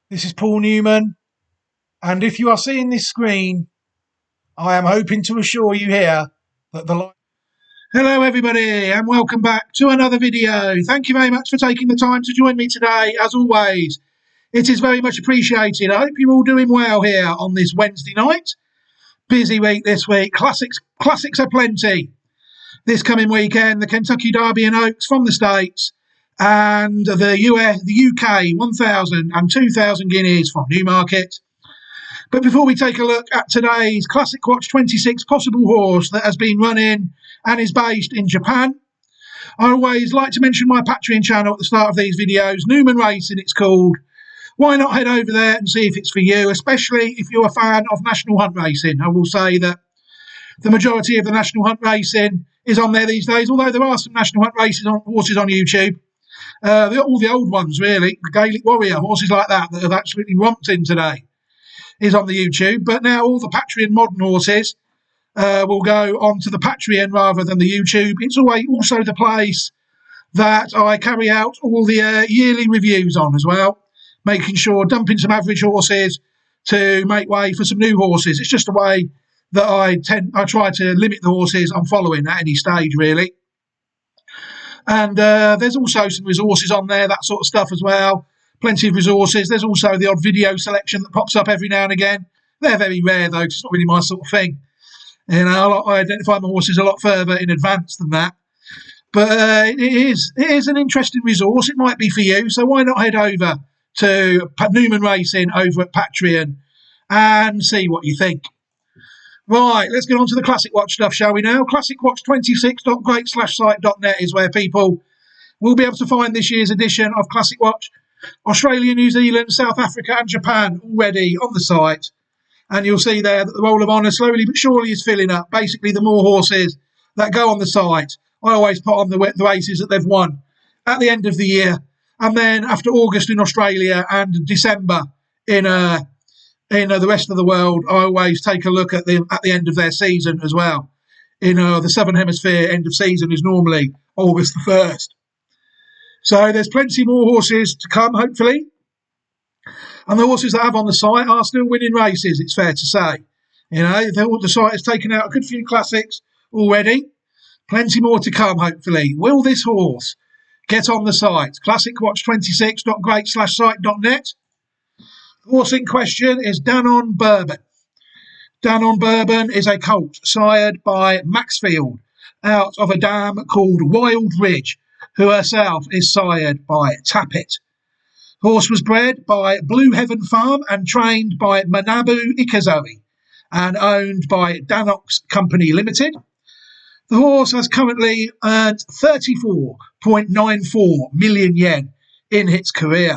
This is Paul Newman, and if you are seeing this screen, I am hoping to assure you here that the light. Hello everybody, and welcome back to another video. Thank you very much for taking the time to join me today, as always. It is very much appreciated. I hope you're all doing well here on this Wednesday night. Busy week this week. Classics are plenty. This coming weekend, the Kentucky Derby and Oaks from the States, and the UK 1,000 and 2,000 guineas from Newmarket. But before we take a look at today's Classic Watch 26 possible horse that has been running and is based in Japan, I always like to mention my Patreon channel at the start of these videos, Newman Racing it's called. Why not head over there and see if it's for you, especially if you're a fan of National Hunt Racing. I will say that the majority of the National Hunt Racing is on there these days, although there are some National Hunt Racing horses on YouTube. All the old ones, really, the Gaelic Warrior, horses like that have absolutely romped in today, is on the YouTube. But now all the Patreon modern horses will go onto the Patreon rather than the YouTube. It's also the place that I carry out all the yearly reviews on as well, making sure, dumping some average horses to make way for some new horses. It's just a way that I try to limit the horses I'm following at any stage, really. And there's also some resources on there, that sort of stuff as well. Plenty of resources. There's also the odd video selection that pops up every now and again. They're very rare, though, 'cause it's not really my sort of thing. You know, I identify my horses a lot further in advance than that. But it is an interesting resource. It might be for you. So why not head over to Newman Racing over at Patreon and see what you think. Right, let's get on to the Classic Watch stuff, shall we now? ClassicWatch26.great/site.net is where people will be able to find this year's edition of Classic Watch. Australia, New Zealand, South Africa and Japan already on the site. And you'll see there that the Roll of Honour slowly but surely is filling up. Basically, the more horses that go on the site, I always put on the races that they've won at the end of the year. And then after August in Australia and December in the rest of the world, I always take a look at the end of their season as well. In the Southern Hemisphere, end of season is normally August the 1st. So there's plenty more horses to come, hopefully. And the horses that I have on the site are still winning races, it's fair to say. You know, the site has taken out a good few classics already. Plenty more to come, hopefully. Will this horse get on the site? ClassicWatch26.great/site.net. The horse in question is Danon Bourbon. Danon Bourbon is a colt sired by Maxfield out of a dam called Wild Ridge, who herself is sired by Tappet. Horse was bred by Blue Heaven Farm and trained by Manabu Ikazoe and owned by Danox Company Limited. The horse has currently earned 34.94 million yen in its career.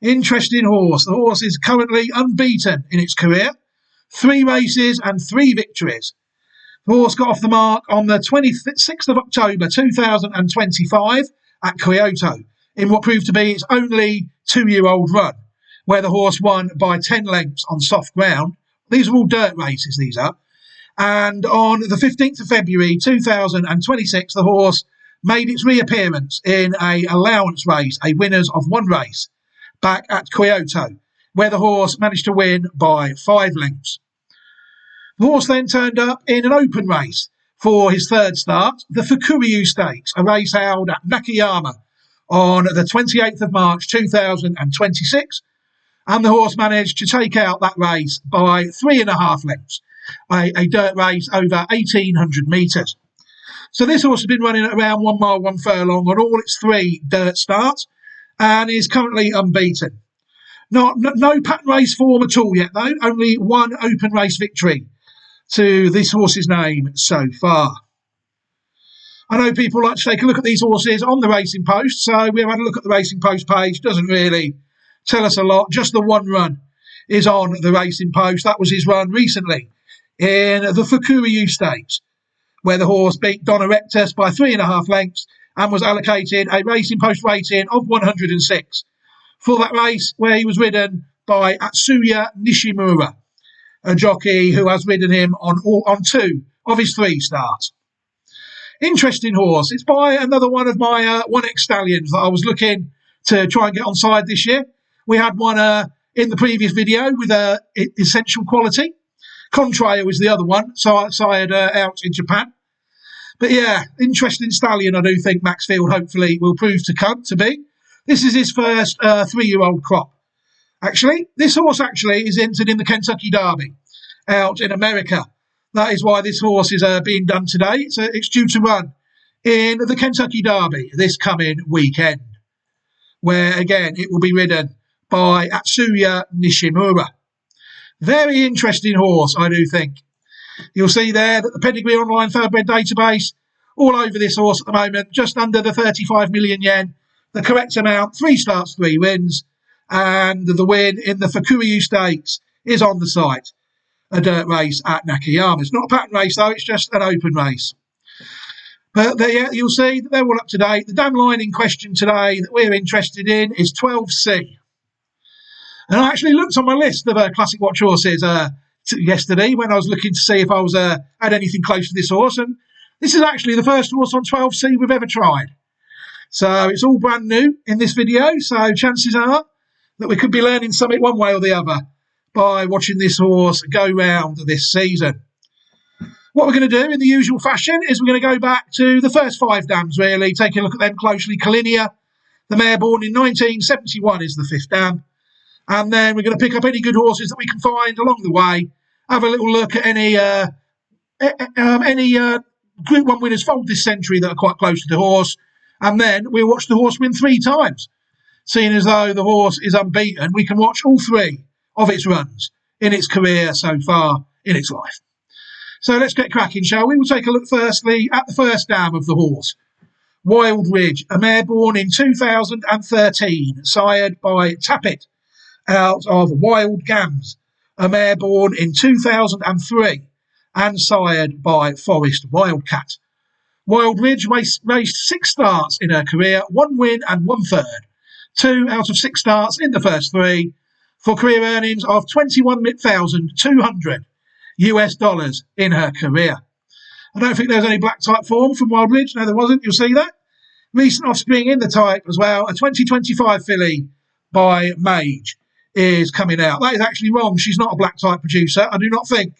Interesting horse. The horse is currently unbeaten in its career. 3 races and 3 victories. The horse got off the mark on the 26th of October 2025 at Kyoto in what proved to be its only 2-year-old run, where the horse won by 10 lengths on soft ground. These are all dirt races, these are. And on the 15th of February 2026, the horse made its reappearance in an allowance race, a winners of 1 race, back at Kyoto, where the horse managed to win by 5 lengths. The horse then turned up in an open race for his 3rd start, the Fukuryu Stakes, a race held at Nakayama on the 28th of March 2026, and the horse managed to take out that race by 3.5 lengths, a dirt race over 1,800 metres. So this horse has been running at around 1 mile, 1 furlong on all its 3 dirt starts, and is currently unbeaten. No pattern race form at all yet, though. Only 1 open race victory to this horse's name so far. I know people like to take a look at these horses on the Racing Post, so we have had a look at the Racing Post page. Doesn't really tell us a lot. Just the 1 run is on the Racing Post. That was his run recently in the Fukuryu Stakes, where the horse beat Donna Rectus by 3.5 lengths and was allocated a Racing Post rating of 106 for that race, where he was ridden by Atsuya Nishimura, a jockey who has ridden him on 2 of his 3 starts. Interesting horse. It's by another one of my 1X stallions that I was looking to try and get on side this year. We had one in the previous video with Essential Quality. Contrail was the other one, sired out in Japan. But yeah, interesting stallion, I do think Maxfield hopefully will prove to be. This is his first 3-year-old crop. Actually, this horse actually is entered in the Kentucky Derby out in America. That is why this horse is being done today. So it's due to run in the Kentucky Derby this coming weekend, where again it will be ridden by Atsuya Nishimura. Very interesting horse, I do think. You'll see there that the Pedigree Online Thoroughbred database all over this horse at the moment, just under the 35 million yen. The correct amount, 3 starts, 3 wins. And the win in the Fukuryu Stakes is on the site. A dirt race at Nakayama. It's not a pattern race though, it's just an open race. But there, you'll see that they're all up to date. The dam line in question today that we're interested in is 12C. And I actually looked on my list of classic watch horses yesterday when I was looking to see if I was had anything close to this horse. And this is actually the first horse on 12C we've ever tried. So it's all brand new in this video. So chances are that we could be learning something one way or the other by watching this horse go round this season. What we're going to do in the usual fashion is we're going to go back to the first 5 dams, really, take a look at them closely. Kalinia, the mare born in 1971, is the 5th dam. And then we're going to pick up any good horses that we can find along the way, have a little look at any Group 1 winners fold this century that are quite close to the horse, and then we'll watch the horse win 3 times. Seeing as though the horse is unbeaten, we can watch all 3 of its runs in its career so far in its life. So let's get cracking, shall we? We'll take a look firstly at the first dam of the horse. Wild Ridge, a mare born in 2013, sired by Tappet, out of Wild Gams, a mare born in 2003, and sired by Forest Wildcat. Wild Ridge raced 6 starts in her career, 1 win and 1 third. 2 out of 6 starts in the first 3, for career earnings of $21,200 US in her career. I don't think there was any black type form from Wild Ridge. No, there wasn't. You'll see that. Recent offspring in the type as well. A 2025 filly by Mage is coming out. That is actually wrong. She's not a black type producer. I do not think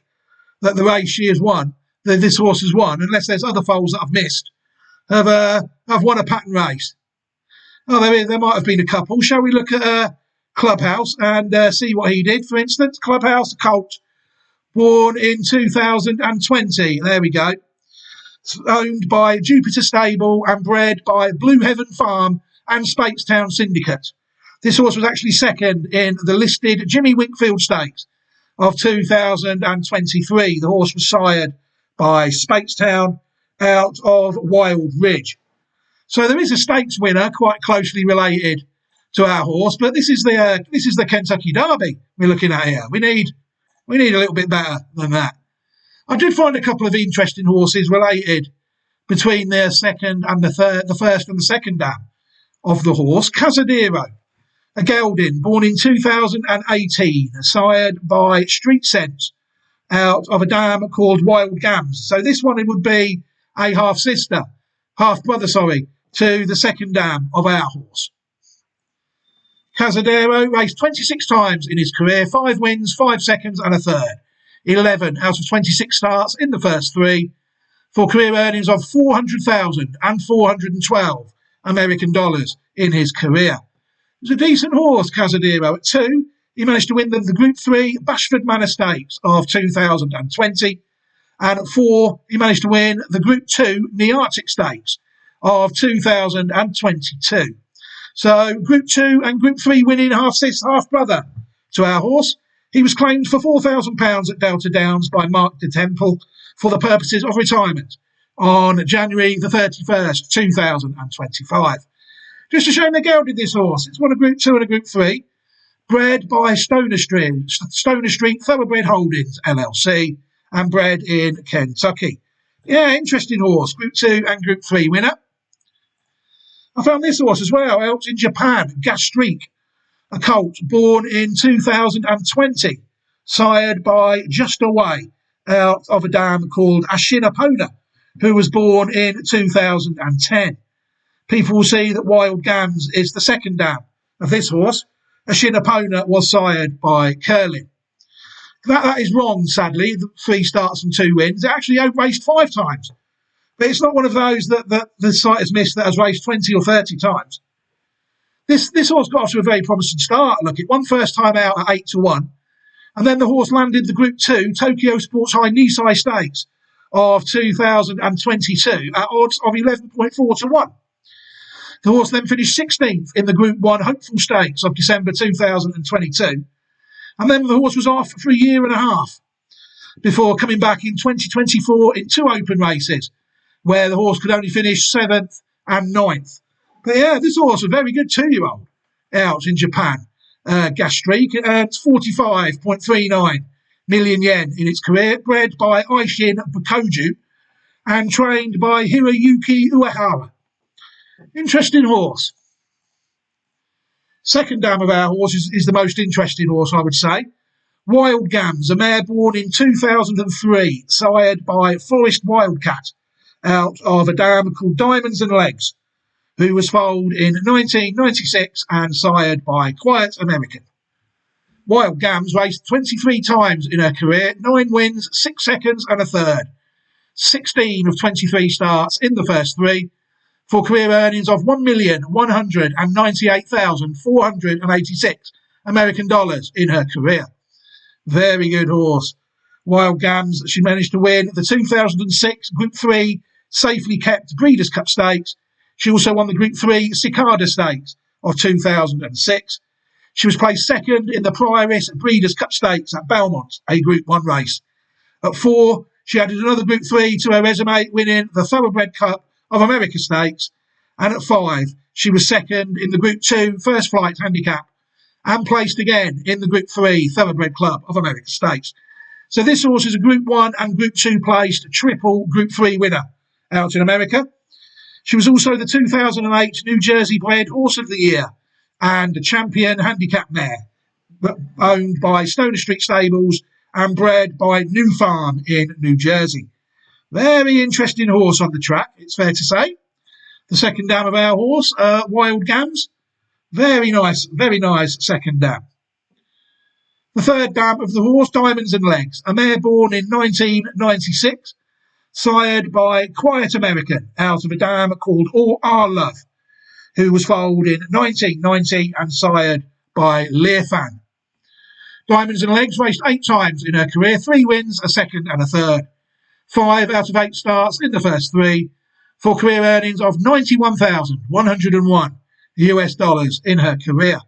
that the race she has won, that this horse has won, unless there's other foals that I've missed, have won a pattern race. Oh, there might have been a couple. Shall we look at Clubhouse and see what he did? For instance, Clubhouse, a colt, born in 2020. There we go. It's owned by Jupiter Stable and bred by Blue Heaven Farm and Speightstown Syndicate. This horse was actually second in the listed Jimmy Winkfield Stakes of 2023. The horse was sired by Speightstown out of Wild Ridge. So there is a stakes winner quite closely related to our horse, but this is the Kentucky Derby we're looking at here. We need a little bit better than that. I did find a couple of interesting horses related between their second and the first and the second dam of the horse. Cazadero, a gelding born in 2018, sired by Street Sense out of a dam called Wild Gams. So this one, it would be a half brother, to the second dam of our horse. Cazadero raced 26 times in his career, 5 wins, 5 seconds and a third. 11 out of 26 starts in the first 3, for career earnings of $400,000 and $412 American dollars in his career. It was a decent horse, Cazadero. At 2, he managed to win the Group 3 Bashford Manor Stakes of 2020. And at 4, he managed to win the Group 2 Nearctic Stakes of 2022. So Group 2 and Group 3 winning half brother to our horse. He was claimed for £4,000 at Delta Downs by Mark de Temple for the purposes of retirement on January the 31st, 2025. Just to show the gelded this horse, it's won a Group 2 and a Group 3, bred by Stoner Street Thoroughbred Holdings LLC, and bred in Kentucky. Yeah, interesting horse, Group 2 and Group 3 winner. I found this horse as well, out in Japan, Gastrique, a colt born in 2020, sired by Just Away, out of a dam called Ashinapoda, who was born in 2010. People will see that Wild Gams is the second dam of this horse, A Shin opponent was sired by Curlin. That is wrong, sadly. 3 starts and 2 wins. It actually raced 5 times. But it's not one of those that the site has missed that has raced 20 or 30 times. This horse got off to a very promising start. Look, it won first time out at 8-1. And then the horse landed the Group 2 Tokyo Sports High Nisei Stakes of 2022 at odds of 11.4-1. The horse then finished 16th in the Group 1 Hopeful Stakes of December 2022. And then the horse was off for a year and a half before coming back in 2024 in 2 open races, where the horse could only finish 7th and 9th. But yeah, this horse, a very good 2-year-old out in Japan. Gas Streak, it earned 45.39 million yen in its career, bred by Aishin Bukoju and trained by Hiroyuki Uehara. Interesting horse. Second dam of our horse is the most interesting horse, I would say. Wild Gams, a mare born in 2003, sired by Forest Wildcat, out of a dam called Diamonds and Legs, who was foaled in 1996 and sired by Quiet American. Wild Gams raced 23 times in her career, 9 wins, 6 seconds and a third. 16 of 23 starts in the first 3, for career earnings of $1,198,486 American dollars in her career. Very good horse. Wild Gams, she managed to win the 2006 Group 3 Safely Kept Breeders' Cup Stakes. She also won the Group 3 Cicada Stakes of 2006. She was placed second in the Prioris Breeders' Cup Stakes at Belmont, a Group 1 race. At 4, she added another Group 3 to her resume, winning the Thoroughbred Cup of America Stakes. And at 5, she was second in the Group 2 First Flight Handicap and placed again in the Group 3 Thoroughbred Club of America Stakes. So this horse is a Group 1 and Group 2 placed triple Group 3 winner out in America. She was also the 2008 New Jersey Bred Horse of the Year and the Champion Handicap mare, owned by Stoner Street Stables and bred by New Farm in New Jersey. Very interesting horse on the track, it's fair to say. The second dam of our horse, Wild Gams. Very nice second dam. The third dam of the horse, Diamonds and Legs, a mare born in 1996, sired by Quiet American out of a dam called Our Love, who was foaled in 1990 and sired by Learfan. Diamonds and Legs raced 8 times in her career, 3 wins, a second and a third. 5 out of 8 starts in the first 3, for career earnings of $91,101 US dollars in her career.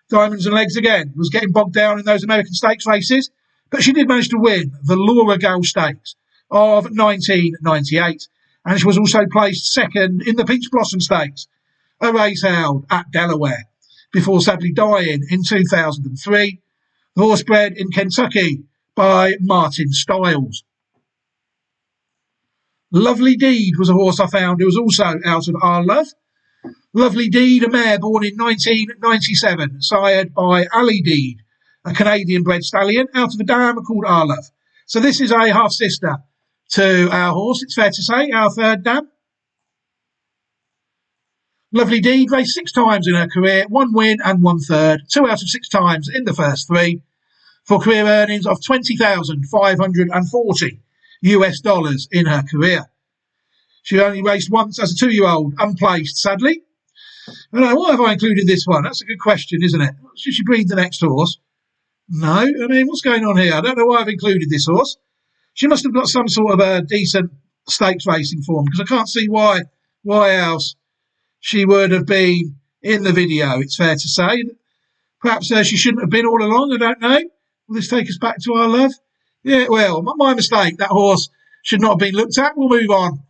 Diamonds and Legs again was getting bogged down in those American Stakes races, but she did manage to win the Laura Gale Stakes of 1998, and she was also placed second in the Peach Blossom Stakes, a race held at Delaware, before sadly dying in 2003. The horse bred in Kentucky by Martin Stiles. Lovely Deed was a horse I found who was also out of Our Love. Lovely Deed, a mare born in 1997, sired by Ali Deed, a Canadian-bred stallion out of a dam called Our Love. So this is a half-sister to our horse, it's fair to say, our third dam. Lovely Deed raced 6 times in her career, 1 win and 1 third, 2 out of 6 times in the first 3, for career earnings of $20,540 US dollars in her career. She only raced once as a 2-year-old, unplaced, sadly. I don't know, why have I included this one? That's a good question, isn't it? Should she breed the next horse? No, I mean, what's going on here? I don't know why I've included this horse. She must have got some sort of a decent stakes racing form, because I can't see why else she would have been in the video, it's fair to say. Perhaps she shouldn't have been all along, I don't know. Will this take us back to Our Love? Yeah, well, my mistake. That horse should not have been looked at. We'll move on.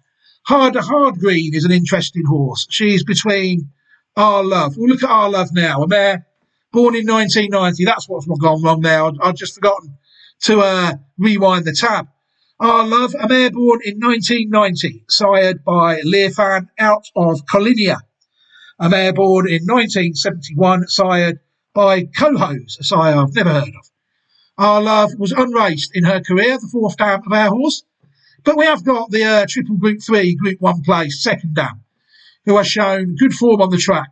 Hard Green is an interesting horse. She's between Our Love. We'll look at Our Love now. A mare born in 1990. That's what's gone wrong there. I'd just forgotten to rewind the tab. Our Love, a mare born in 1990, sired by Learfan out of Colinia. A mare born in 1971, sired by Cohos, a sire I've never heard of. Our Love was unraced in her career, the 4th dam of our horse. But we have got the triple Group 3, Group 1 place, second dam, who has shown good form on the track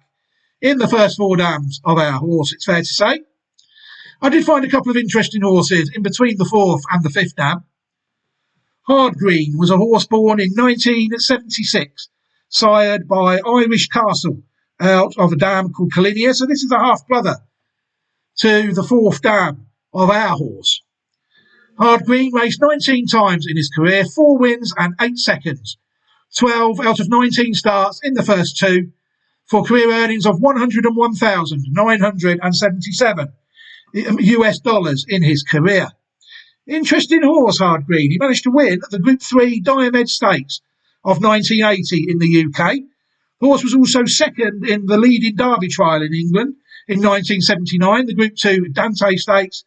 in the first 4 dams of our horse, it's fair to say. I did find a couple of interesting horses in between the 4th and the 5th dam. Hard Green was a horse born in 1976, sired by Irish Castle out of a dam called Collinia. So this is a half-brother to the 4th dam of our horse. Hard Green raced 19 times in his career, 4 wins and 8 seconds, 12 out of 19 starts in the first 2, for career earnings of $101,977 US dollars in his career. Interesting horse, Hard Green. He managed to win the Group 3 Diomed Stakes of 1980 in the UK. The horse was also second in the leading Derby trial in England in 1979, the Group 2 Dante Stakes.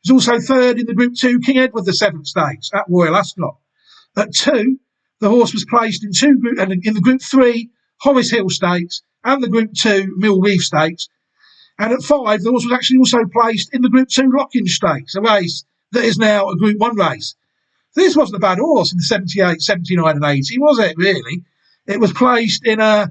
He was also third in the Group 2 King Edward VII Stakes at Royal Ascot. At 2, the horse was placed in the Group 3 Horace Hill Stakes and the Group 2 Mill Reef Stakes. And at 5, the horse was actually also placed in the Group 2 Lockinge Stakes, a race that is now a Group 1 race. This wasn't a bad horse in the 78, 79 and 80, was it, really? It was placed in 4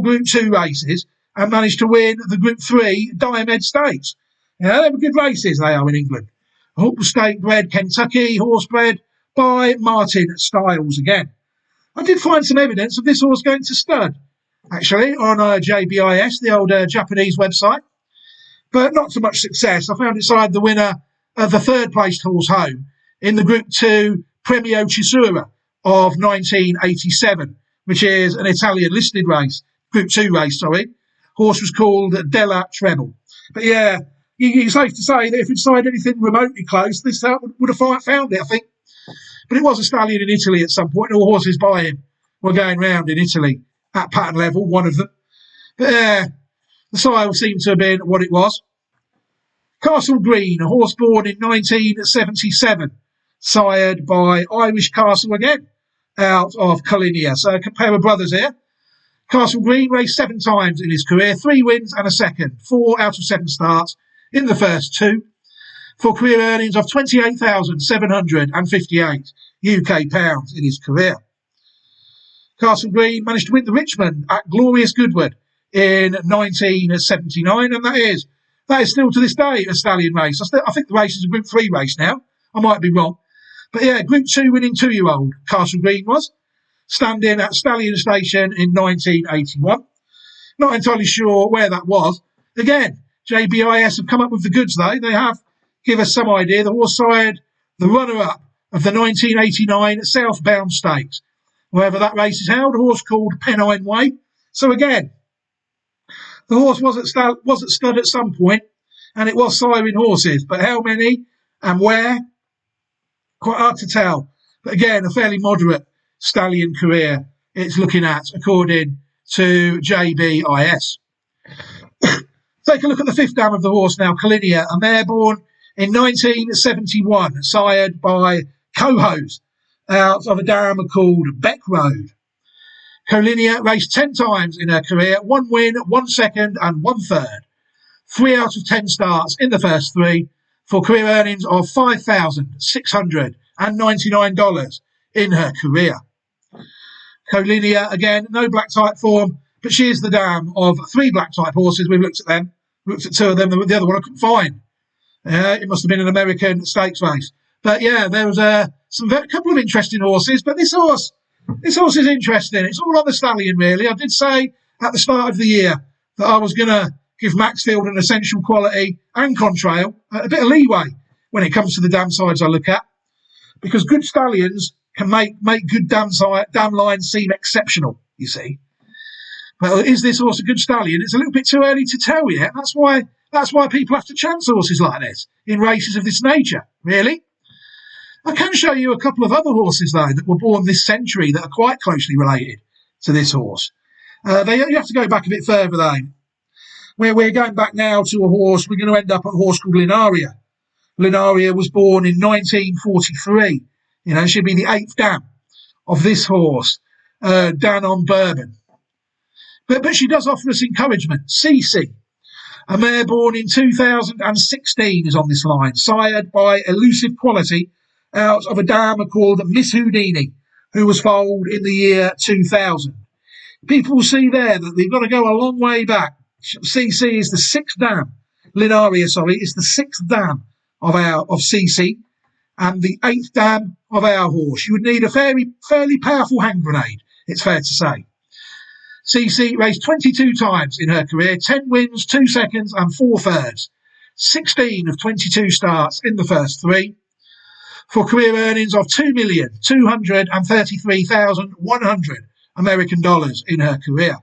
Group 2 races and managed to win the Group 3 Diomed Stakes. Yeah, they were good races, they are, in England. Horse Stake bred Kentucky, horse bred by Martin Stiles again. I did find some evidence of this horse going to stud, actually, on JBIS, the old Japanese website, but not so much success. I found it side the winner of the 3rd placed horse Home in the Group 2 Premio Chisura of 1987, which is an Italian listed race, Group 2 race, sorry. Horse was called Della Treble. But yeah, it's safe to say that if it decided anything remotely close, this would have found it, I think. But it was a stallion in Italy at some point. All horses by him were going round in Italy at pattern level, one of them. But the sire seemed to have been what it was. Castle Green, a horse born in 1977, sired by Irish Castle again, out of Collinia. So a pair of brothers here. Castle Green raced 7 times in his career, 3 wins and a second, 4 out of 7 starts in the first 2, for career earnings of £28,758 UK pounds in his career. Castle Green managed to win the Richmond at Glorious Goodwood in 1979, and that is still to this day a stallion race. I think the race is a Group 3 race now. I might be wrong. But yeah, Group 2 winning 2-year-old Castle Green was, standing at Stallion Station in 1981. Not entirely sure where that was. Again, JBIS have come up with the goods though. They have give us some idea. The horse sired the runner-up of the 1989 Southbound Stakes. Wherever that race is held, a horse called Pennine Way. So again, the horse was at stud at some point, and it was siring horses. But how many and where? Quite hard to tell. But again, a fairly moderate stallion career it's looking at, according to JBIS. Take a look at the 5th dam of the horse now, Collinia, a mare born in 1971, sired by Cohos, out of a dam called Beck Road. Collinia raced 10 times in her career, 1 win, 1 second and 1 third. 3 out of 10 starts in the first 3, for career earnings of $5,699 in her career. Collinia, again, no black type form, but she is the dam of 3 black type horses. We've looked at them, looked at 2 of them. The other one I couldn't find. It must have been an American stakes race. But yeah, there was a couple of interesting horses. But this horse is interesting. It's all on the stallion, really. I did say at the start of the year that I was going to give Maxfield an Essential Quality and Contrail a bit of leeway when it comes to the dam sides I look at, because good stallions can make good dam lines seem exceptional, you see. Well, is this horse a good stallion? It's a little bit too early to tell yet. That's why people have to chance horses like this in races of this nature, really. I can show you a couple of other horses, though, that were born this century that are quite closely related to this horse. You have to go back a bit further, though. We're going back now to a horse. We're going to end up at a horse called Linaria. Linaria was born in 1943. She'll be the 8th dam of this horse, Danon Bourbon. But she does offer us encouragement. Cece, a mare born in 2016, is on this line, sired by Elusive Quality out of a dam called Miss Houdini, who was foaled in the year 2000. People will see there that they've got to go a long way back. CC is the sixth dam. Linaria, sorry, is the sixth dam of CC and the eighth dam of our horse. You would need a fairly powerful hand grenade, it's fair to say. CC raced 22 times in her career, 10 wins, 2 seconds and 4 thirds. 16 of 22 starts in the first 3. For career earnings of $2,233,100 American dollars in her career.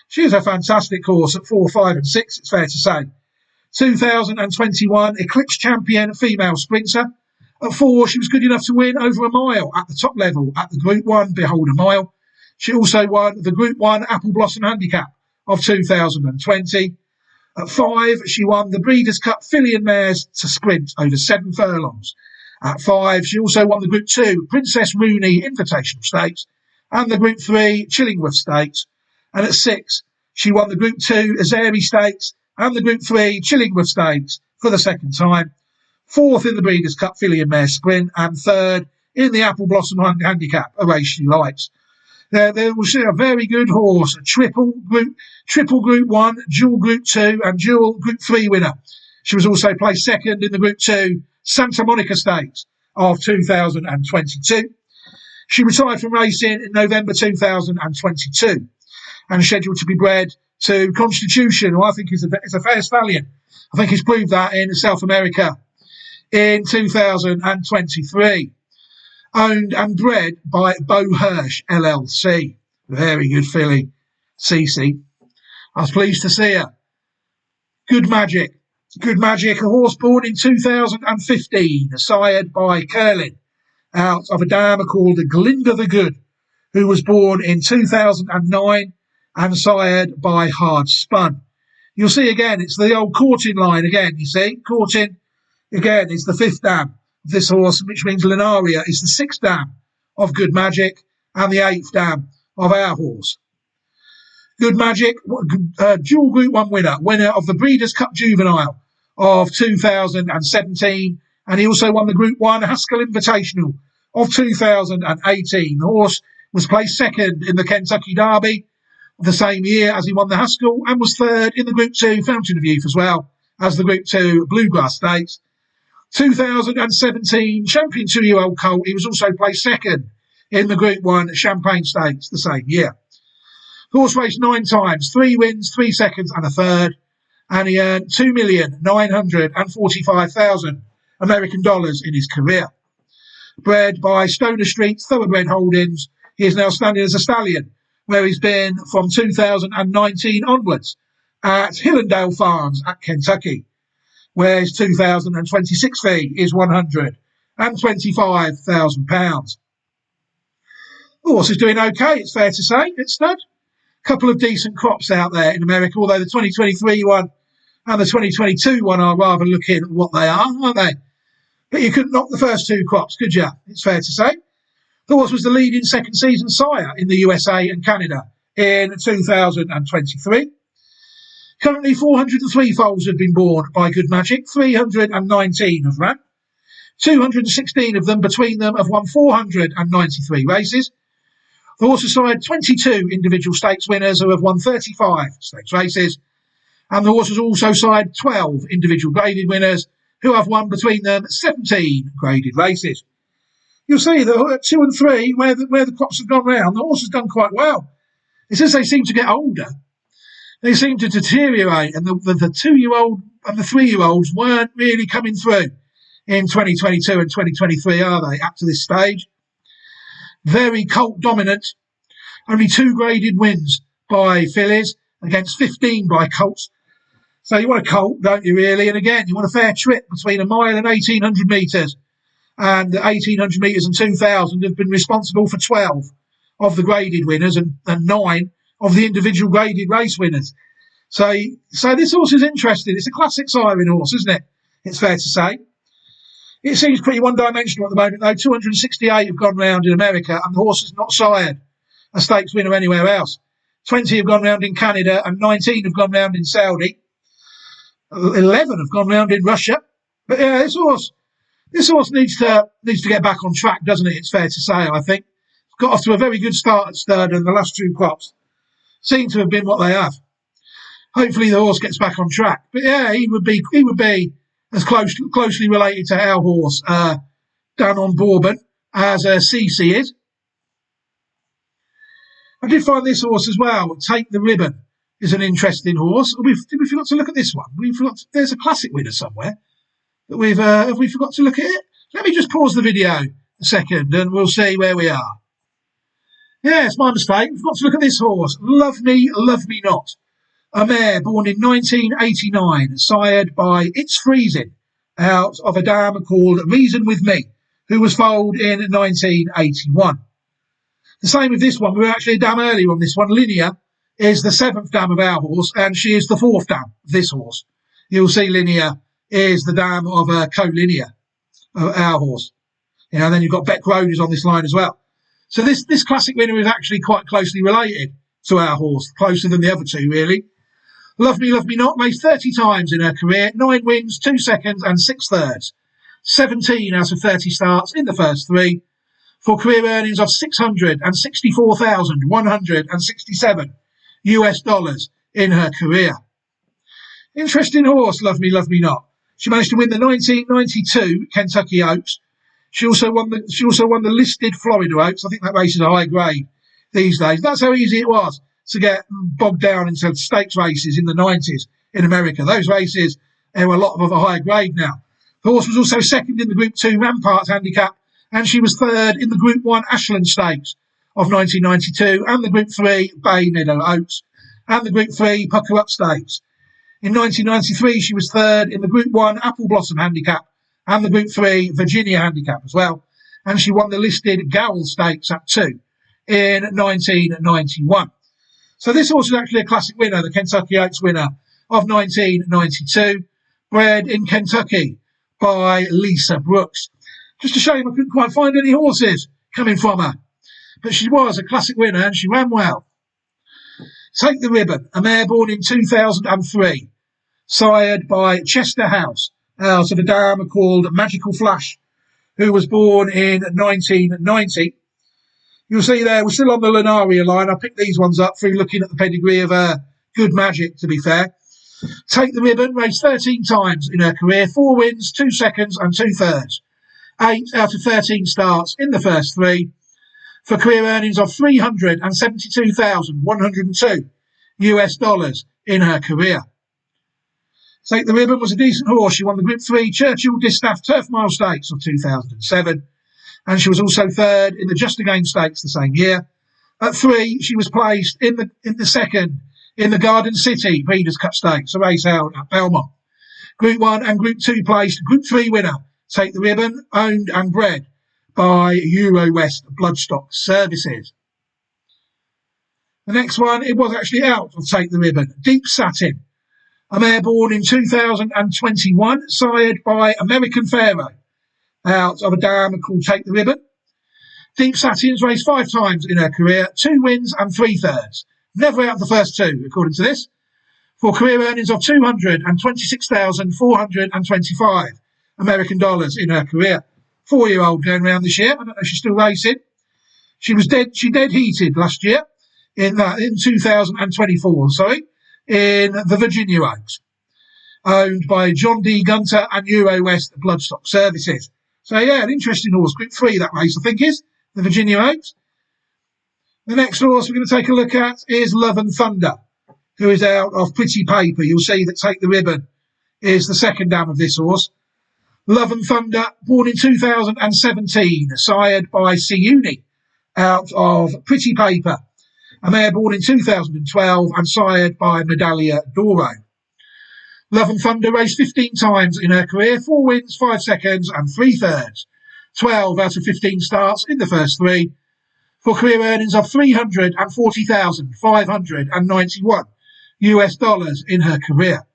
She is a fantastic horse at 4, 5 and 6, it's fair to say. 2021 Eclipse Champion female sprinter. At 4, she was good enough to win over a mile at the top level at the Group 1 Beholder Mile. She also won the Group 1 Apple Blossom Handicap of 2020. At 5, she won the Breeders' Cup Filly and Mares to sprint over 7 furlongs. At 5, she also won the Group 2 Princess Rooney Invitational Stakes and the Group 3 Chillingworth Stakes. And at 6, she won the Group 2 Azeri Stakes and the Group 3 Chillingworth Stakes for the second time. 4th in the Breeders' Cup Filly and Mare Sprint and 3rd in the Apple Blossom Handicap, a race she likes. There was a very good horse, a triple Group 1, dual Group 2 and dual Group 3 winner. She was also placed second in the Group 2 Santa Monica Stakes of 2022. She retired from racing in November 2022 and is scheduled to be bred to Constitution, who I think is a fair stallion. I think he's proved that in South America in 2023. Owned and bred by Bo Hirsch LLC. Very good filly, CC. I was pleased to see her. Good Magic. Good Magic, a horse born in 2015, sired by Curlin, out of a dam called Glinda the Good, who was born in 2009 and sired by Hard Spun. You'll see again, it's the old Courtin line again, you see. Courtin, again, is the 5th dam of this horse, which means Linaria is the 6th dam of Good Magic and the 8th dam of our horse. Good Magic, dual Group 1 winner of the Breeders' Cup Juvenile of 2017, and he also won the Group 1 Haskell Invitational of 2018. The horse was placed second in the Kentucky Derby the same year as he won the Haskell and was third in the Group 2 Fountain of Youth as well as the Group 2 Bluegrass Stakes. 2017 champion 2-year-old colt, he was also placed second in the Group 1 Champagne Stakes the same year. The horse raced 9 times, 3 wins, 3 seconds and a third, and he earned $2,945,000 American dollars in his career. Bred by Stoner Street Thoroughbred Holdings, he is now standing as a stallion, where he's been from 2019 onwards at Hillendale Farms at Kentucky, where his 2026 fee is £125,000. The horse is doing okay, it's fair to say, it's stud. Couple of decent crops out there in America, although the 2023 one and the 2022 one are rather looking at what they are, aren't they? But you couldn't knock the first 2 crops, could you? It's fair to say. The horse was the leading second season sire in the USA and Canada in 2023. Currently 403 foals have been born by Good Magic, 319 have ran. 216 of them between them have won 493 races. The horse has sired 22 individual stakes winners who have won 35 stakes races. And the horse has also sired 12 individual graded winners who have won between them 17 graded races. You'll see that at 2 and 3, where the crops have gone round, the horse has done quite well. It's as they seem to get older, they seem to deteriorate, and the 2-year-old and the 3-year-olds weren't really coming through in 2022 and 2023, are they, up to this stage? Very colt dominant, only 2 graded wins by fillies against 15 by colts. So you want a colt, don't you really? And again, you want a fair trip between a mile and 1,800 metres. And 1,800 metres and 2,000 have been responsible for 12 of the graded winners and 9 of the individual graded race winners. So this horse is interesting. It's a classic siren horse, isn't it? It's fair to say. It seems pretty one-dimensional at the moment, though. 268 have gone round in America, and the horse has not sired a stakes winner anywhere else. 20 have gone round in Canada, and 19 have gone round in Saudi. 11 have gone round in Russia. But yeah, this horse needs to get back on track, doesn't it? It's fair to say, I think. Got off to a very good start at Sturden in the last 2 crops. seem to have been what they have. Hopefully the horse gets back on track. But yeah, he would be as closely related to our horse, Danon Bourbon, as CC is. I did find this horse as well. Take the Ribbon is an interesting horse. We forgot to look at this one. There's a classic winner somewhere that have we forgot to look at it? Let me just pause the video a second and we'll see where we are. Yeah, it's my mistake. We forgot to look at this horse. Love Me Not. A mare born in 1989, sired by It's Freezing, out of a dam called Reason With Me, who was foaled in 1981. The same with this one. We were actually a dam earlier on this one. Linear is the 7th dam of our horse, and she is the 4th dam of this horse. You'll see Linear is the dam of Co-Linear, of our horse. You know, and then you've got Beck Road is on this line as well. So this classic winner is actually quite closely related to our horse, closer than the other two, really. Love Me Not raced 30 times in her career, 9 wins, 2 seconds and 6 thirds. 17 out of 30 starts in the first 3, for career earnings of $664,167 US in her career. Interesting horse, Love Me Not. She managed to win the 1992 Kentucky Oaks. She also won the listed Florida Oaks. I think that race is a high grade these days. That's how easy it was to get bogged down into stakes races in the 90s in America. Those races are a lot of a higher grade now. The horse was also second in the Group 2 Ramparts Handicap, and she was third in the Group 1 Ashland Stakes of 1992 and the Group 3 Bay Meadow Oaks and the Group 3 Pucker Up Stakes. In 1993, she was third in the Group 1 Apple Blossom Handicap and the Group 3 Virginia Handicap as well, and she won the listed Gowell Stakes at 2 in 1991. So this horse is actually a classic winner, the Kentucky Oaks winner of 1992, bred in Kentucky by Lisa Brooks. Just a shame I couldn't quite find any horses coming from her, but she was a classic winner and she ran well. Take the Ribbon, a mare born in 2003, sired by Chester House, out of a dam called Magical Flash, who was born in 1990. You'll see there, we're still on the Lunaria line. I picked these ones up through looking at the pedigree of Good Magic, to be fair. Take the Ribbon, raced 13 times in her career, 4 wins, 2 seconds and 2 thirds. 8 out of 13 starts in the first 3, for career earnings of $372,102 US in her career. Take the Ribbon was a decent horse. She won the Group 3 Churchill Distaff Turf Mile Stakes of 2007. And she was also third in the Just a Game Stakes the same year. At 3, she was placed in the second in the Garden City Breeders' Cup Stakes, a race held at Belmont. Group 1 and Group 2 placed Group 3 winner, Take the Ribbon, owned and bred by Euro West Bloodstock Services. The next one, it was actually out of Take the Ribbon, Deep Satin, a mare born in 2021, sired by American Pharaoh, out of a dam called Take the Ribbon. Deep Satin's raced 5 times in her career, 2 wins and 3 thirds. Never out of the first 2, according to this, for career earnings of $226,425 American dollars in her career. 4-year-old going around this year. I don't know if she's still racing. She dead heated last year in 2024, in the Virginia Oaks, owned by John D. Gunter and Euro West Bloodstock Services. So yeah, an interesting horse. Group 3 that race, I think, is the Virginia Oaks. The next horse we're going to take a look at is Love and Thunder, who is out of Pretty Paper. You'll see that Take the Ribbon is the 2nd dam of this horse. Love and Thunder, born in 2017, sired by Siuni, out of Pretty Paper. A mare born in 2012 and sired by Medaglia d'Oro. Love and Thunder raced 15 times in her career, 4 wins, 5 seconds and 3 thirds. 12 out of 15 starts in the first 3, for career earnings of $340,591 US in her career.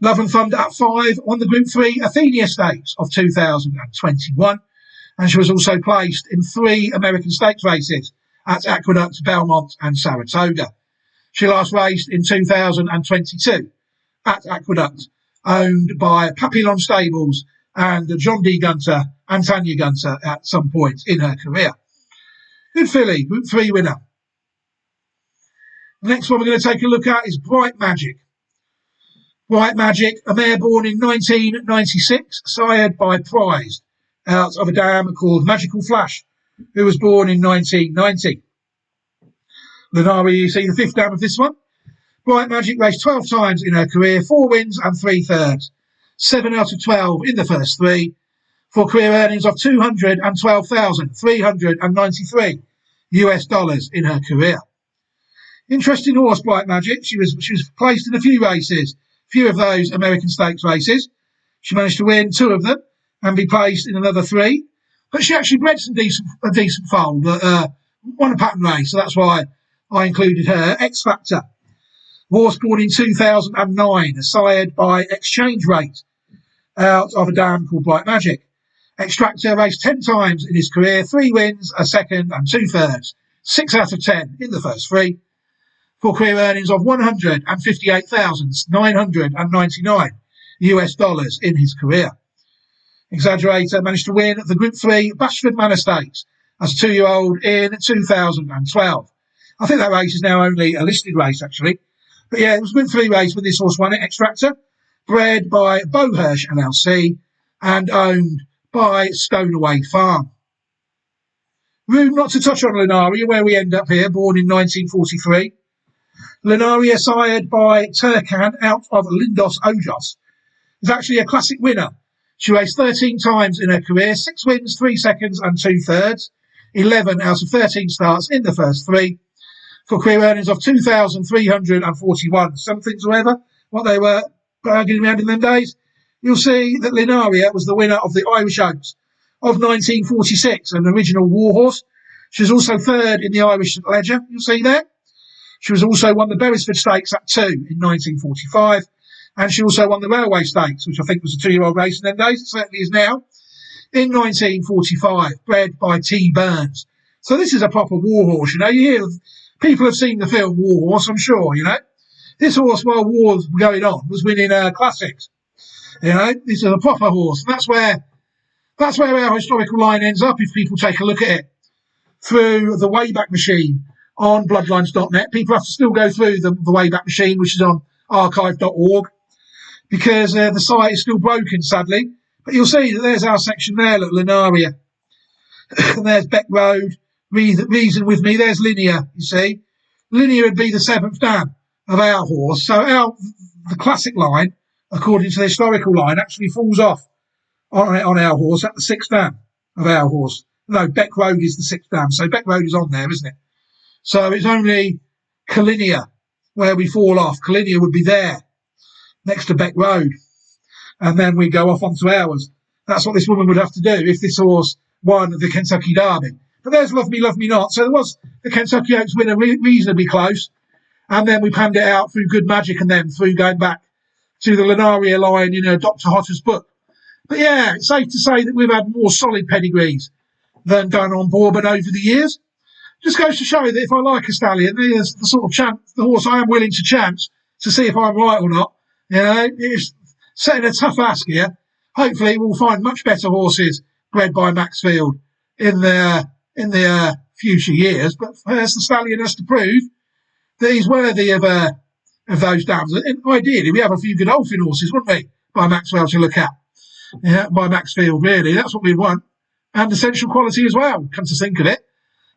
Love and Thunder at 5 won the Group 3 Athenia Stakes of 2021, and she was also placed in 3 American Stakes races at Aqueduct, Belmont and Saratoga. She last raced in 2022 at Aqueduct, owned by Papillon Stables and John D. Gunter and Tanya Gunter at some point in her career. Good filly, Group 3 winner. The next one we're going to take a look at is Bright Magic. Bright Magic, a mare born in 1996, sired by Prize, out of a dam called Magical Flash, who was born in 1990. Lenari, you see the fifth dam of this one. Bright Magic raced 12 times in her career, 4 wins and 3 thirds, 7 out of 12 in the first 3, for career earnings of $212,393 US in her career. Interesting horse, Bright Magic. She was placed in a few races, few of those American Stakes races. She managed to win 2 of them and be placed in another 3. But she actually bred a decent foal that won a pattern race, so that's why I included her. X Factor. Horse born in 2009, sired by Exchange Rate, out of a dam called Bright Magic. Extractor raced 10 times in his career, 3 wins, a second and 2 thirds, 6 out of 10 in the first 3, for career earnings of $158,999 US in his career. Exaggerator managed to win the Group 3 Bashford Manor Stakes as a 2-year-old in 2012. I think that race is now only a listed race, actually. But yeah, it was a Group 3 race when this horse won it, Extractor, bred by Bohirsch LLC and owned by Stoneway Farm. Rude not to touch on Lunaria, where we end up here, born in 1943. Lunaria, sired by Turkan out of Lindos Ojos, is actually a classic winner. She raced 13 times in her career, 6 wins, 3 seconds and 2 thirds, 11 out of 13 starts in the first 3, for career earnings of $2,341 something or ever, what they were bargaining around in them days. You'll see that Lunaria was the winner of the Irish Oaks of 1946, an original war horse. She was also third in the Irish Ledger, you'll see there. She was also won the Beresford Stakes at 2 in 1945, and she also won the Railway Stakes, which I think was a 2-year-old race in them days. It certainly is now, in 1945, bred by T. Burns. So this is a proper war horse, you know. You hear people have seen the film War Horse, I'm sure, you know. This horse, while wars were going on, was winning classics. You know, this is a proper horse, and that's where our historical line ends up if people take a look at it through the Wayback Machine on bloodlines.net. People have to still go through the Wayback Machine, which is on archive.org, because the site is still broken, sadly. But you'll see that there's our section there, look, Lunaria. And there's Beck Road, Reason with Me. There's Linear, you see. Linear would be the 7th dam of our horse. So the classic line, according to the historical line, actually falls off on our horse at the 6th dam of our horse. No, Beck Road is the 6th dam. So Beck Road is on there, isn't it? So it's only Kalinia where we fall off. Kalinia would be there, next to Beck Road. And then we go off onto ours. That's what this woman would have to do if this horse won the Kentucky Derby. But there's Love Me, Love Me Not. So there was the Kentucky Oaks winner reasonably close. And then we panned it out through Good Magic and then through going back to the Lunaria line in Dr. Hotter's book. But yeah, it's safe to say that we've had more solid pedigrees than Danon Bourbon over the years. Just goes to show that if I like a stallion, there's the sort of the horse I am willing to chance to see if I'm right or not. You know, it's setting a tough ask here. Hopefully we'll find much better horses bred by Maxfield in their future years. But first, the stallion has to prove that he's worthy of those dams. And ideally, we have a few good Godolphin horses, wouldn't we, by Maxwell to look at? Yeah, by Maxfield, really. That's what we want. And essential quality as well, come to think of it.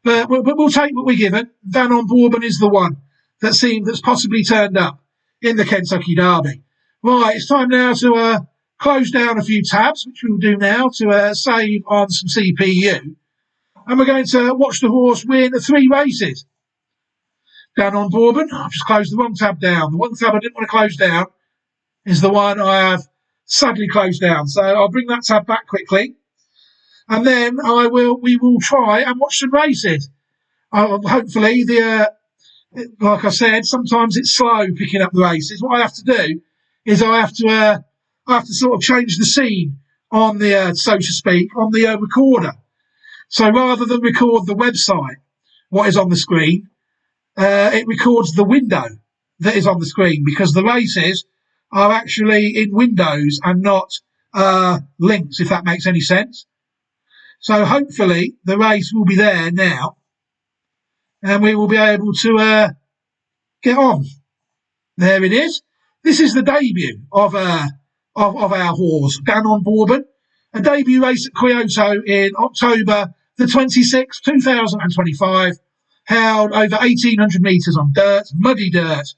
But we'll take what we're given. Danon Bourbon is the one that's possibly turned up in the Kentucky Derby. Right, it's time now to close down a few tabs, which we'll do now to save on some CPU. And we're going to watch the horse win 3 races. Danon Bourbon, I've just closed the wrong tab down. The one tab I didn't want to close down is the one I have sadly closed down. So I'll bring that tab back quickly. And then we will try and watch some races. Hopefully, like I said, sometimes it's slow picking up the races. What I have to do is I have to sort of change the scene on the, so to speak, on the recorder. So rather than record the website, what is on the screen, it records the window that is on the screen, because the races are actually in windows and not links, if that makes any sense. So hopefully the race will be there now, and we will be able to get on. There it is. This is the debut of our horse, Danon Bourbon. A debut race at Kyoto in October the 26th, 2025. Held over 1,800 metres on dirt, muddy dirt,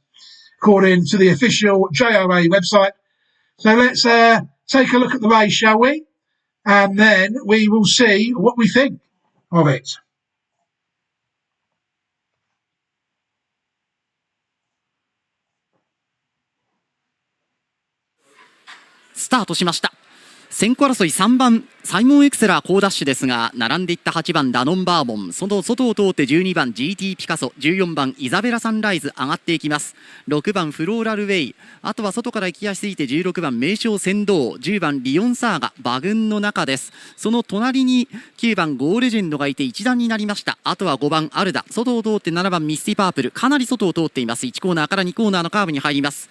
according to the official JRA website. So let's take a look at the race, shall we? And then we will see what we think of it. スタートしました。先行争い3番サイモンエクセラー好ダッシュですが、並んでいった8番ダノンバーボン、その外を通って12番 GT ピカソ、14番イザベラサンライズ上がっていきます。6番フローラルウェイ、あとは外から行きやすいて16番名将先導、10番リオンサーガ馬群の中です。その隣に9番ゴーレジェンドがいて一段になりました。あとは5番アルダ、外を通って7番ミスティパープル、かなり外を通っています。1コーナーから2コーナーのカーブに入ります。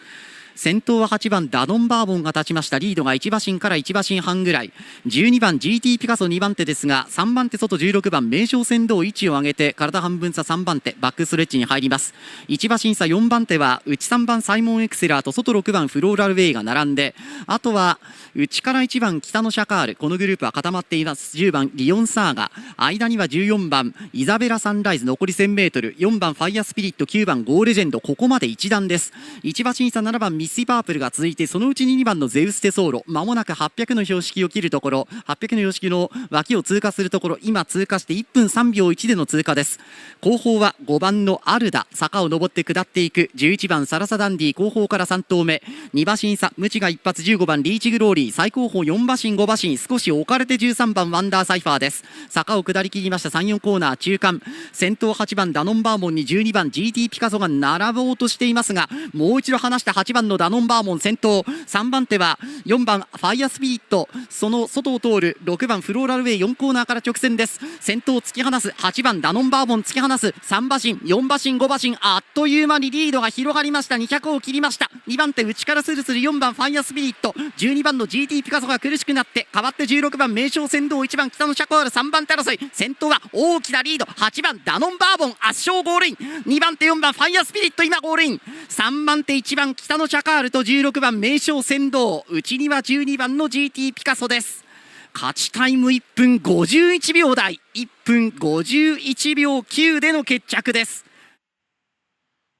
先頭は8番ダノンバーボンが立ちました。リードが1馬身から1馬身半ぐらい。12番 GT ピカソ2番手ですが、3番手外16番名将先導位置を上げて体半分差3番手バックストレッチに入ります。1馬身差4番手は内3番サイモンエクセラーと外6番フローラルウェイが並んで、あとは内から1番北のシャカール、このグループは固まっています。10番リオンサーガ、間には14番イザベラサンライズ残り 1000m、 4番ファイアスピリット、9番ゴーレジェンド、ここまで一段です。1馬身差7番ミスティパープルが続いて、そのうちに2番のゼウステソーロ、間もなく800の標識を切るところ、800の標識の脇を通過するところ、今通過して1分3秒1での通過です。後方は5番のアルダ、坂を登って下っていく11番サラサダンディ、後方から3頭目、2馬身差無知が一発15番リーチグローリー、最後方4馬身5馬身少し置かれて13番ワンダーサイファーです。坂を下り切りました。3、4コーナー中間、先頭8番ダノンバーモンに12番 GT ピカソが並ぼうとしていますが、もう一度離した8番のダノンバーモン先頭、3番手は4番ファイアスピリット、その外を通る6番フローラルウェイ、4コーナーから直線です。先頭を突き放す8番ダノンバーボン、突き放す3馬身4馬身5馬身、あっという間にリードが広がりました。200を切りました。2番手内からスルスル4番ファイアスピリット、12番の GT ピカソが苦しくなって代わって16番名将先導、1番北のシャコール、3番手争い、先頭は大きなリード、8番ダノンバーボン圧勝ゴールイン、2番手4番ファイアスピリット今ゴールイン、3番手1番北のシャカールと16番名将先導、内には12番の GT ピカソです。勝ちタイム1分51秒台、1分51秒9での決着です。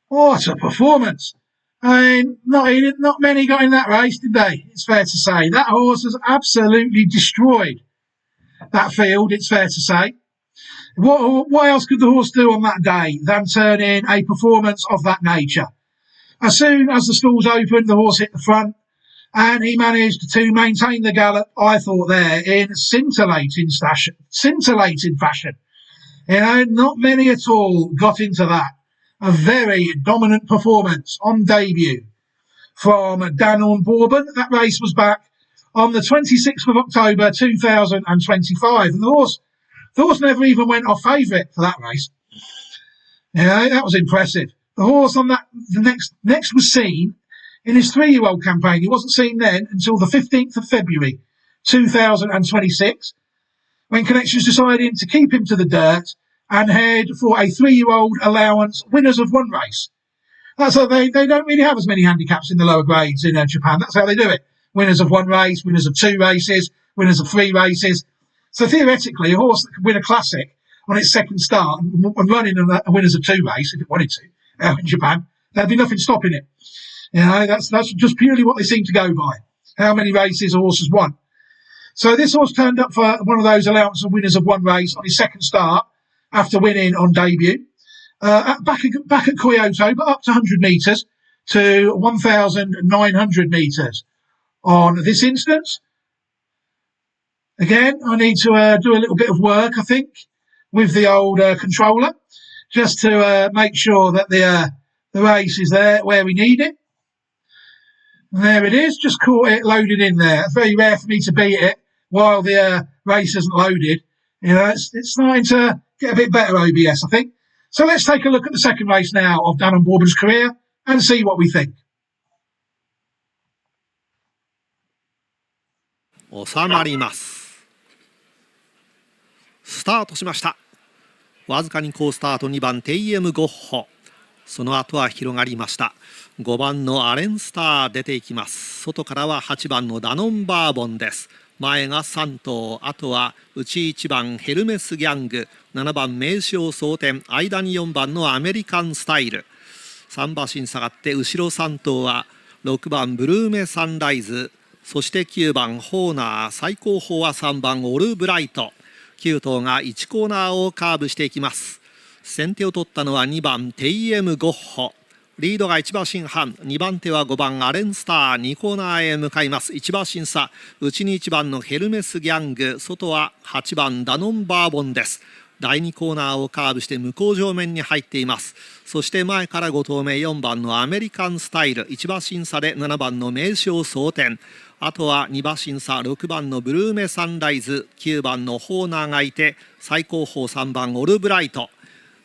What a performance! I mean, not many got in that race, did they? It's fair to say. That horse has absolutely destroyed that field, it's fair to say. What else could the horse do on that day than turn in a performance of that nature? As soon as the stalls opened, the horse hit the front, and he managed to maintain the gallop, I thought, there in scintillating fashion. You know, not many at all got into that. A very dominant performance on debut from Danon Bourbon. That race was back on the 26th of October 2025, and the horse never even went off favourite for that race. You know, that was impressive. The horse on that the next was seen in his 3-year-old campaign. He wasn't seen then until the 15th of February 2026, when Connections decided to keep him to the dirt and head for a 3-year-old allowance winners of one race. That's how they don't really have as many handicaps in the lower grades in Japan. That's how they do it. Winners of one race, winners of 2 races, winners of 3 races. So theoretically, a horse that could win a classic on its second start and run in a winners of 2 race, if it wanted to, in Japan, there'd be nothing stopping it. You know, that's just purely what they seem to go by. How many races a horse has won. So this horse turned up for one of those allowance of winners of one race on his second start after winning on debut. Back at Kyoto, but up to 100 metres to 1,900 metres on this instance. Again, I need to do a little bit of work, I think, with the old controller, just to make sure that the race is there where we need it. And there it is, just caught it loaded in there. It's very rare for me to beat it while the race isn't loaded. You know, it's starting to get a bit better, OBS, I think. So let's take a look at the second race now of Danon Bourbon's career and see what we think. 収まります。スタートしました。わずかに好スタート2番テイエムゴッホ、その後は広がりました。5番のアレンスター出ていきます。外からは8番のダノンバーボンです。前が3頭、あとは内1番ヘルメスギャング、7番名将蒼天、間に4番のアメリカンスタイル。3馬身下がって後ろ3頭は6番ブルーメサンライズ、そして9番ホーナー、最高峰は3番オルブライト。9頭が1コーナーをカーブしていきます。先手を取ったのは2番テイエムゴッホ、リードが1馬身半、2番手は5番アレンスター、2コーナーへ向かいます。1馬身差、内に1番のヘルメスギャング、外は8番ダノンバーボンです。第2コーナーをカーブして向こう上面に入っています。そして前から5頭目4番のアメリカンスタイル、1馬身差で7番の名将蒼天、あとは2馬身差6番のブルーメサンライズ、9番のホーナーがいて、最高峰3番オルブライト。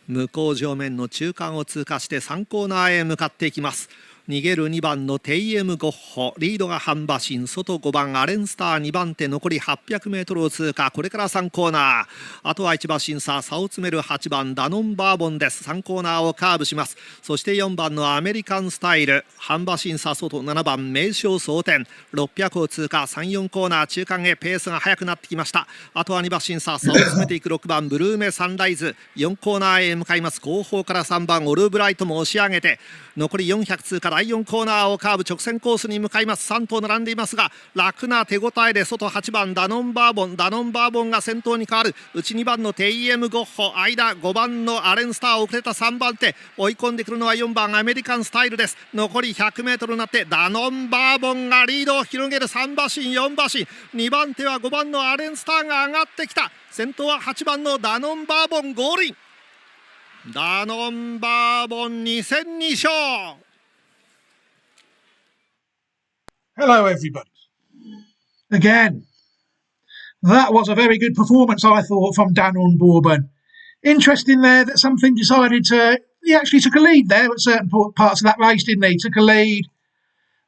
向こう上面の中間を通過して3コーナーへ向かっていきます。逃げる2番のテイエムゴッホ、リードが半馬身、外5番アレンスター、2番手残り800メートルを通過、これから3コーナー、あとは1馬身差、差を詰める8番ダノンバーボンです。3コーナーをカーブします。そして4番のアメリカンスタイル、半馬身差外7番名将蒼天、600を通過、3、4コーナー中間へペースが速くなってきました。あとは2馬身差、差を詰めていく6番ブルーメサンライズ、4コーナーへ向かいます。後方から3番オルブライトも押し上げて、残り400通過、第4コーナーをカーブ直線コースに向かいます。3頭並んでいますが楽な手応えで、外8番ダノンバーボン、ダノンバーボンが先頭に変わる。内2番のテイエムゴッホ、間5番のアレンスター、遅れた3番手、追い込んでくるのは4番アメリカンスタイルです。残り 100m になってダノンバーボンがリードを広げる。3馬身4馬身、2番手は5番のアレンスターが上がってきた。先頭は8番のダノンバーボンゴールイン。ダノンバーボン2戦2勝。Hello, everybody. Again, that was a very good performance, I thought, from Danon Bourbon. Interesting there that something decided to... He actually took a lead there at certain parts of that race, didn't he? Took a lead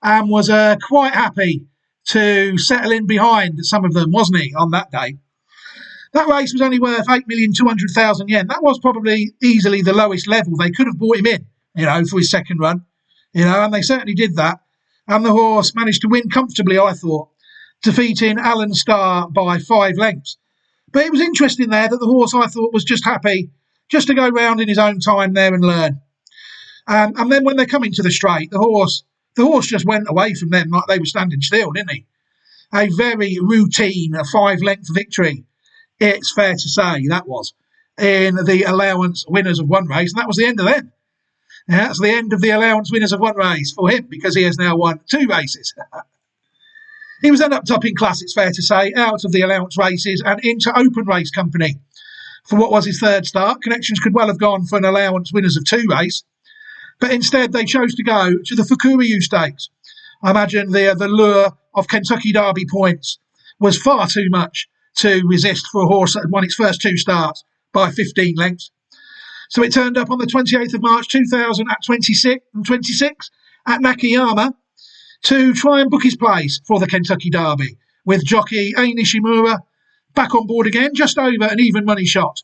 and was quite happy to settle in behind some of them, wasn't he, on that day? That race was only worth 8,200,000 yen. That was probably easily the lowest level. They could have bought him in, for his second run, and they certainly did that. And the horse managed to win comfortably, I thought, defeating Alan Starr by 5 lengths. But it was interesting there that the horse, I thought, was just happy just to go round in his own time there and learn. And then when they're coming to the straight, the horse just went away from them like they were standing still, didn't he? A very routine 5-length victory, it's fair to say, that was, in the allowance winners of one race. And that was the end of them. Yeah, that's the end of the allowance winners of one race for him, because he has now won 2 races. He was then up top in class, it's fair to say, out of the allowance races and into open race company for what was his 3rd start. Connections could well have gone for an allowance winners of 2 race, but instead they chose to go to the Fukuryu Stakes. I imagine the lure of Kentucky Derby points was far too much to resist for a horse that had won its first 2 starts by 15 lengths. So it turned up on the 28th of March 2026 at Nakayama to try and book his place for the Kentucky Derby, with jockey A. Nishimura back on board again, just over an even money shot.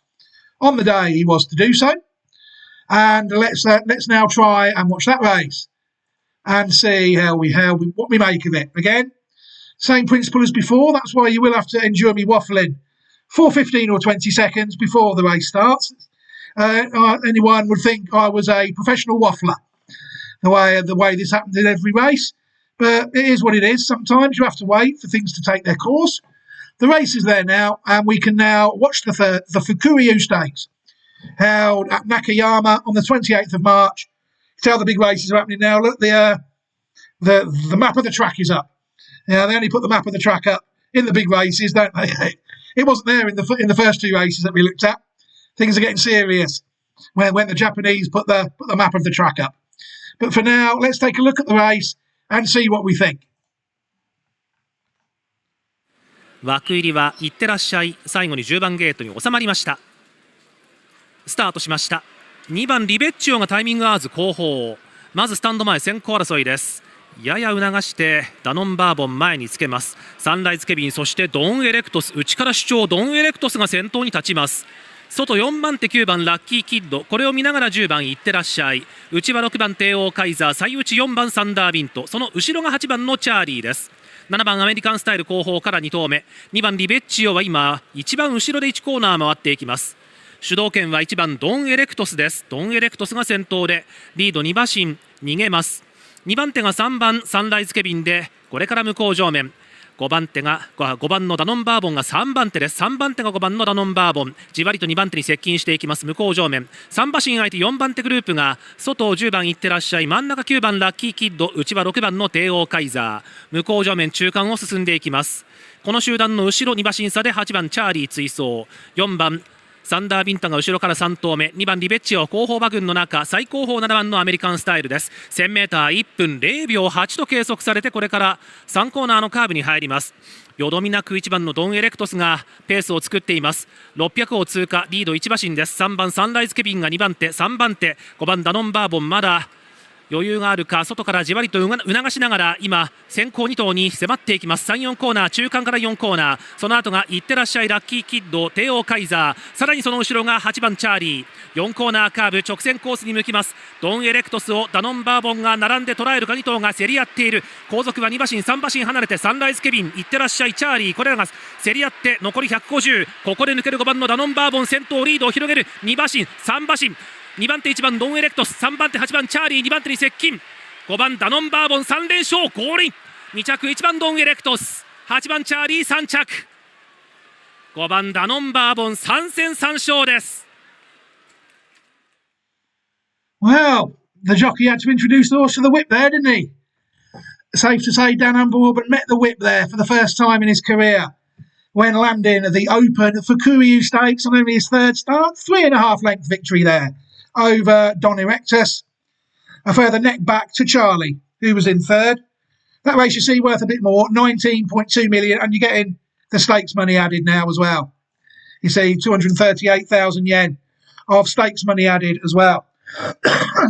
On the day he was to do so. And let's now try and watch that race and see what we make of it. Again, same principle as before. That's why you will have to endure me waffling for 15 or 20 seconds before the race starts. Anyone would think I was a professional waffler, the way this happens in every race. But it is what it is. Sometimes you have to wait for things to take their course. The race is there now, and we can now watch the Fukuryu Stakes, held at Nakayama on the 28th of March. Tell the big races are happening now. Look, the map of the track is up. Yeah, they only put the map of the track up in the big races, don't they? It wasn't there in the first 2 races that we looked at. Things are getting serious when the Japanese put the map of the track up. But for now, let's take a look at the race and see what we think. 枠入りは行ってらっしゃい、最後に10番ゲートに収まりました。スタートしました。2番リベッチオがタイミング合わず後方、まずスタンド前先行争いです。やや促してダノンバーボン前につけます。サンライズケビン、そしてドンエレクトス、内から主張ドンエレクトスが先頭に立ちます。外4番手9番ラッキーキッド、これを見ながら10番いってらっしゃい。内は6番帝王カイザー、最内4番サンダービント、その後ろが8番のチャーリーです。7番アメリカンスタイル後方から2頭目、2番リベッチオは今一番後ろで1コーナー回っていきます。主導権は1番ドンエレクトスです。ドンエレクトスが先頭でリード2馬身逃げます。2番手が3番サンライズケビンでこれから向こう正面、5番手が5番のダノンバーボンが3番手です。3番手が5番のダノンバーボン、じわりと2番手に接近していきます。向こう正面3馬身相手4番手グループが外を10番いってらっしゃい、真ん中9番ラッキーキッド、内は6番の帝王カイザー、向こう正面中間を進んでいきます。この集団の後ろ2馬身差で8番チャーリー追走、4番サンダービンタが後ろから3頭目、2番リベッチオ後方馬群の中、最後方7番のアメリカンスタイルです。 1000m1 分0秒8と計測されて、これから3コーナーのカーブに入ります。よどみなく1番のドンエレクトスがペースを作っています。600を通過、リード1馬身です。3番サンライズケビンが2番手、3番手5番ダノンバーボン、まだ余裕があるか、外からじわりと促しながら今先行2頭に迫っていきます。3、4コーナー、中間から4コーナー、その後がいってらっしゃいラッキーキッド、帝王カイザー、さらにその後ろが8番チャーリー。4コーナーカーブ直線コースに向きます。ドンエレクトスをダノンバーボンが並んで捉えるか、2頭が競り合っている。後続は2馬身3馬身離れてサンライズケビン、いってらっしゃいチャーリー、これらが競り合って残り150、ここで抜ける5番のダノンバーボン、先頭リードを広げる。2馬身3馬身、2番手1番ドンエレクトス、3番手8番チャーリー、2番手に接近、5番ダノンバーボン3連勝ゴールイン。2着1番ドンエレクトス、8番チャーリー3着、5番ダノンバーボン3戦3勝です。 Well, the jockey had to introduce the horse to the whip there, didn't he? Safe to say Danon Bourbon met the whip there for the first time in his career when landing at the Open Fukuryu Stakes on only his third start. 3.5 length victory there over Don Erectus. A further neck back to Charlie, who was in third. That race, you see, worth a bit more, 19.2 million, and you're getting the stakes money added now as well. You see, 238,000 yen of stakes money added as well.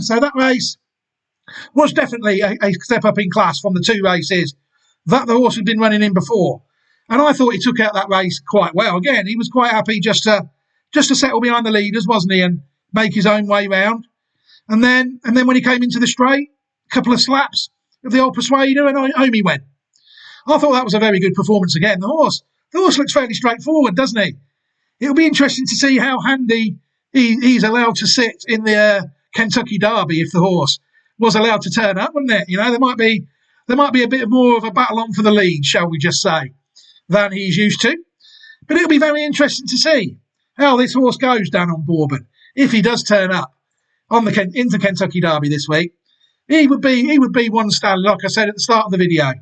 So that race was definitely a step up in class from the 2 races that the horse had been running in before. And I thought he took out that race quite well. Again, he was quite happy just to settle behind the leaders, wasn't he, and make his own way round. And then when he came into the straight, a couple of slaps of the old Persuader and home he went. I thought that was a very good performance again. The horse looks fairly straightforward, doesn't he? It'll be interesting to see how handy he's allowed to sit in the Kentucky Derby if the horse was allowed to turn up, wouldn't it? You know, there might be a bit more of a battle on for the lead, shall we just say, than he's used to. But it'll be very interesting to see how this horse goes Danon Bourbon if he does turn up on into Kentucky Derby this week. He would be one stallion, like I said at the start of the video.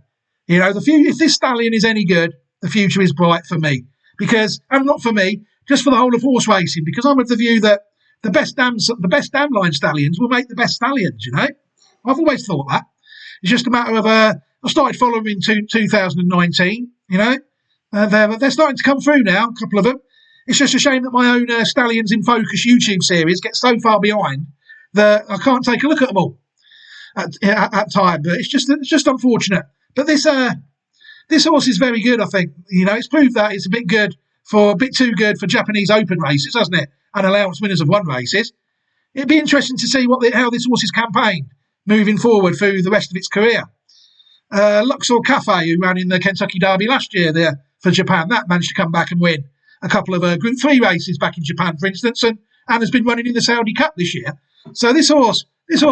You know, if this stallion is any good, the future is bright for me. Because, and not for me, just for the whole of horse racing. Because I'm of the view that the best dam line stallions will make the best stallions. You know, I've always thought that. It's just a matter of I started following in 2019. You know, they're starting to come through now. A couple of them. It's just a shame that my own Stallions in Focus YouTube series gets so far behind that I can't take a look at them all at time. But it's just unfortunate. But this horse is very good, I think. You know, it's proved that it's a bit too good for Japanese Open races, hasn't it? And allowance winners of 1 races. It'd be interesting to see how this horse is campaigned moving forward through the rest of its career. Luxor Cafe, who ran in the Kentucky Derby last year there for Japan, that managed to come back and win a couple of Group 3 races back in Japan, for instance, and has been running in the Saudi Cup this year. So this horse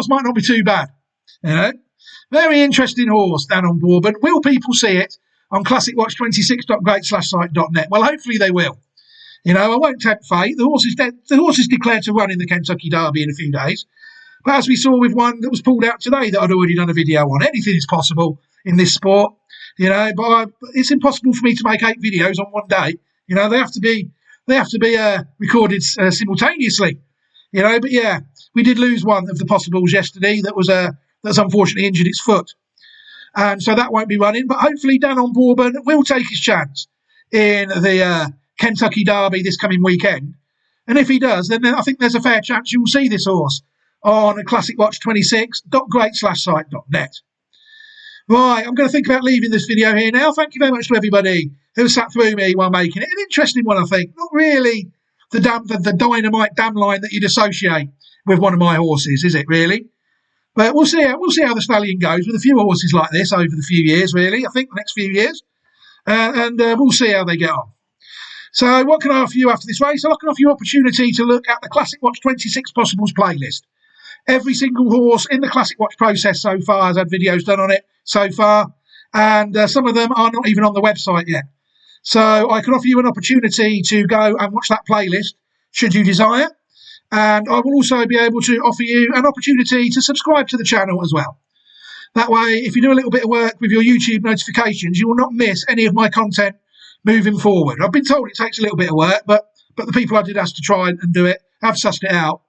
might not be too bad. You know, very interesting horse, Danon Bourbon. Will people see it on classicwatch26.great/site.net? Well, hopefully they will. You know, I won't tempt fate. The horse is declared to run in the Kentucky Derby in a few days. But as we saw with one that was pulled out today that I'd already done a video on, anything is possible in this sport. You know, but it's impossible for me to make 8 videos on one day. You know, they have to be recorded simultaneously. You know, but yeah, we did lose one of the possibles yesterday that's unfortunately injured its foot, and so that won't be running. But hopefully, Danon Bourbon will take his chance in the Kentucky Derby this coming weekend. And if he does, then I think there's a fair chance you will see this horse on classicwatch26.great/site.net. Right, I'm going to think about leaving this video here now. Thank you very much to everybody who sat through me while making it. An interesting one, I think. Not really the dynamite dam line that you'd associate with one of my horses, is it really? But we'll see how the stallion goes with a few horses like this over the few years, really. I think the next few years. And we'll see how they get on. So what can I offer you after this race? I can offer you opportunity to look at the Classic Watch 26 Possibles playlist. Every single horse in the Classic Watch process so far has had videos done on it so far. And some of them are not even on the website yet. So I can offer you an opportunity to go and watch that playlist, should you desire. And I will also be able to offer you an opportunity to subscribe to the channel as well. That way, if you do a little bit of work with your YouTube notifications, you will not miss any of my content moving forward. I've been told it takes a little bit of work, but the people I did ask to try and do it have sussed it out.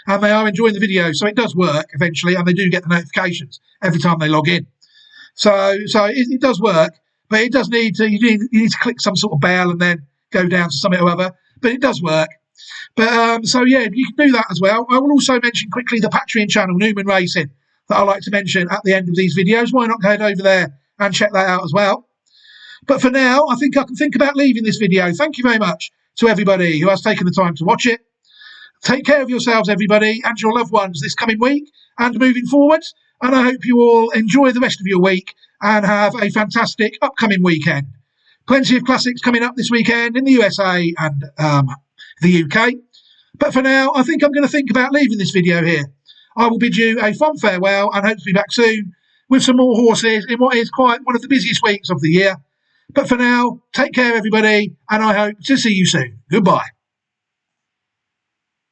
And they are enjoying the video, so it does work eventually, and they do get the notifications every time they log in. So it does work, but it does need to, you need to click some sort of bell and then go down to something or other, but it does work. But so yeah, you can do that as well. I will also mention quickly the Patreon channel, Newman Racing, that I like to mention at the end of these videos. Why not head over there and check that out as well? But for now, I think I can think about leaving this video. Thank you very much to everybody who has taken the time to watch it. Take care of yourselves, everybody, and your loved ones this coming week and moving forwards. And I hope you all enjoy the rest of your week and have a fantastic upcoming weekend. Plenty of classics coming up this weekend in the USA and the UK. But for now, I think I'm going to think about leaving this video here. I will bid you a fond farewell and hope to be back soon with some more horses in what is quite one of the busiest weeks of the year. But for now, take care, everybody, and I hope to see you soon. Goodbye.